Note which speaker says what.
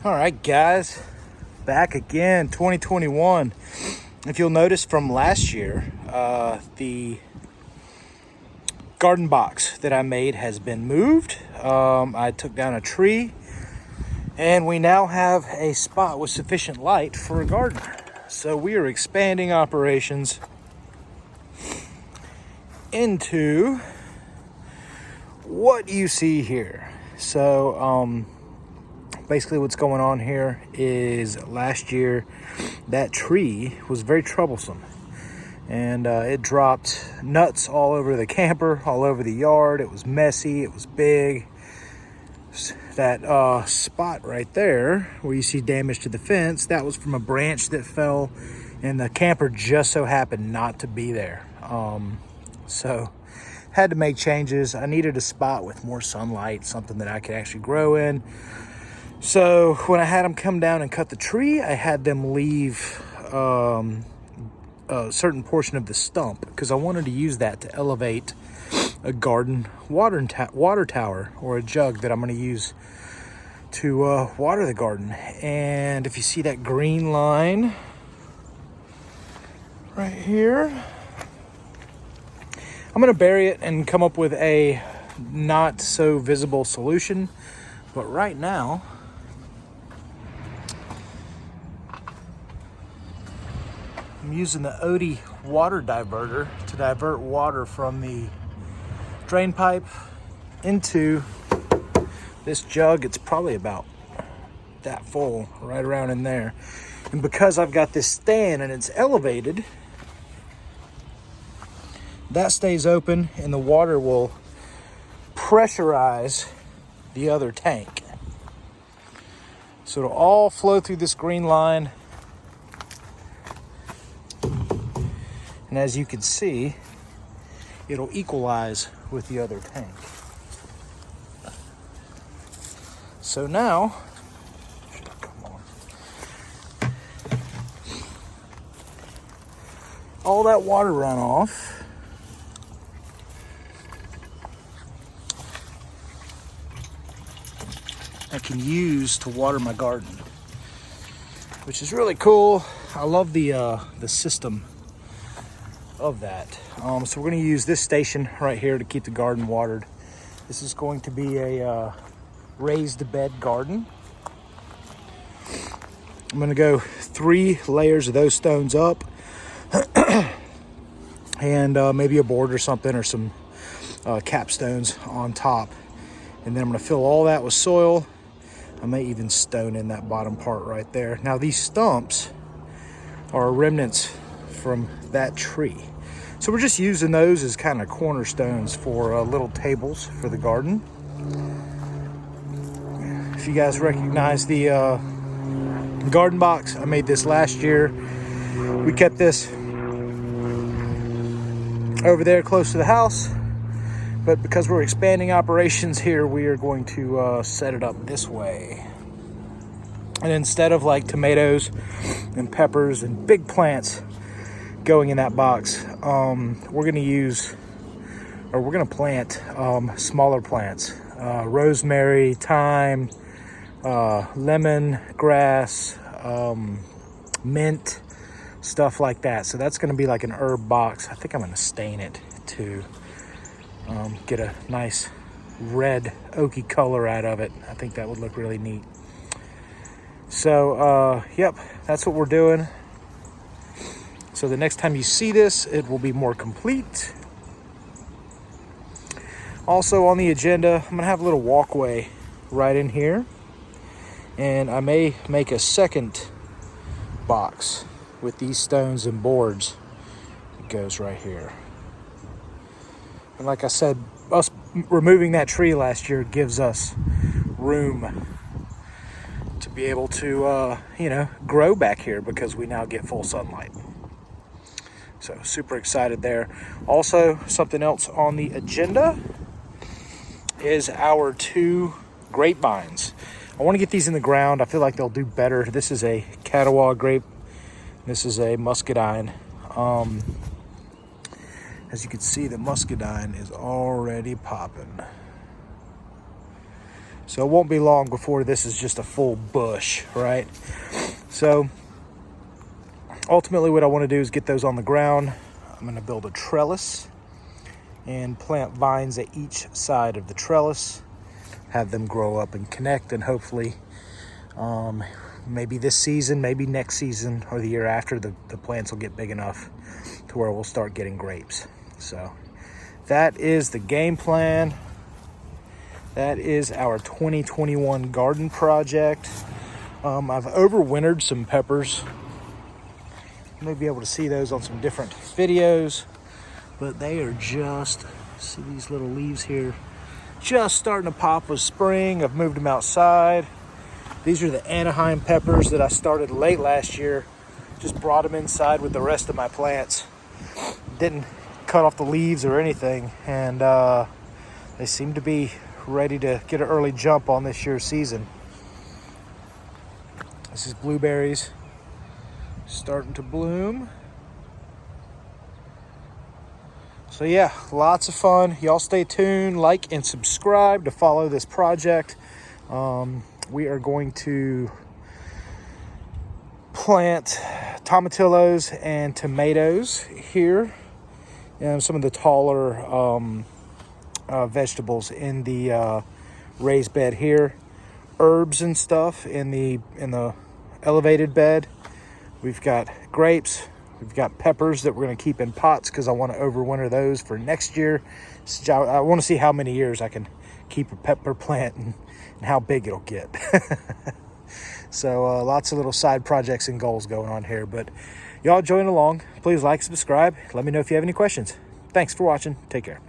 Speaker 1: All right, guys, back again, 2021. If you'll notice from last year, the garden box that I made has been moved. I took down a tree, and we now have a spot with sufficient light for a garden. So we are expanding operations into what you see here. So, basically what's going on here is last year that tree was very troublesome, and it dropped nuts all over the camper, all over the yard. It was messy, it was big. That spot right there where you see damage to the fence, that was from a branch that fell, and the camper just so happened not to be there. So had to make changes. I needed a spot with more sunlight, something that I could actually grow in. So when I had them come down and cut the tree, I had them leave a certain portion of the stump because I wanted to use that to elevate a garden water tower, or a jug that I'm going to use to water the garden. And if you see that green line right here, I'm going to bury it and come up with a not so visible solution. But right now, I'm using the Odie water diverter to divert water from the drain pipe into this jug. It's probably about that full, right around in there. And because I've got this stand and it's elevated, that stays open and the water will pressurize the other tank. So it'll all flow through this green line. And as you can see, it'll equalize with the other tank. So now, all that water runoff I can use to water my garden, which is really cool. I love the system of that. So we're going to use this station right here to keep the garden watered. This is going to be a raised bed garden. I'm going to go 3 layers of those stones up and maybe a board or something, or some capstones on top, and then I'm going to fill all that with soil. I may even stone in that bottom part right there. Now these stumps are remnants from that tree, so we're just using those as kind of cornerstones for little tables for the garden. If you guys recognize the garden box, I made this last year. We kept this over there close to the house, but because we're expanding operations here, we are going to set it up this way. And instead of like tomatoes and peppers and big plants going in that box, we're going to plant smaller plants, rosemary, thyme, lemon grass, mint, stuff like that. So that's going to be like an herb box. I think I'm going to stain it to get a nice red oaky color out of it. I think that would look really neat. So yep, that's what we're doing. So the next time you see this, it will be more complete. Also on the agenda, I'm gonna have a little walkway right in here, and I may make a second box with these stones and boards. It goes right here. And like I said, us removing that tree last year gives us room to be able to, grow back here because we now get full sunlight. So super excited there. Also, something else on the agenda is our 2 grapevines. I want to get these in the ground. I feel like they'll do better. This is a Catawba grape. This is a muscadine. As you can see, the muscadine is already popping. So it won't be long before this is just a full bush, right? So ultimately what I want to do is get those on the ground. I'm going to build a trellis and plant vines at each side of the trellis, have them grow up and connect, and hopefully maybe this season, maybe next season, or the year after, the plants will get big enough to where we'll start getting grapes. So that is the game plan. That is our 2021 garden project. I've overwintered some peppers. You may be able to see those on some different videos, but they are just, see these little leaves here, just starting to pop with spring. I've moved them outside. These are the Anaheim peppers that I started late last year. Just brought them inside with the rest of my plants. Didn't cut off the leaves or anything, and they seem to be ready to get an early jump on this year's season. This is blueberries starting to bloom. So yeah, lots of fun. Y'all stay tuned, like and subscribe to follow this project. We are going to plant tomatillos and tomatoes here, and some of the taller vegetables in the raised bed here. Herbs and stuff in the elevated bed. We've got grapes. We've got peppers that we're going to keep in pots because I want to overwinter those for next year. So I want to see how many years I can keep a pepper plant and how big it'll get. So lots of little side projects and goals going on here. But y'all join along. Please like, subscribe. Let me know if you have any questions. Thanks for watching. Take care.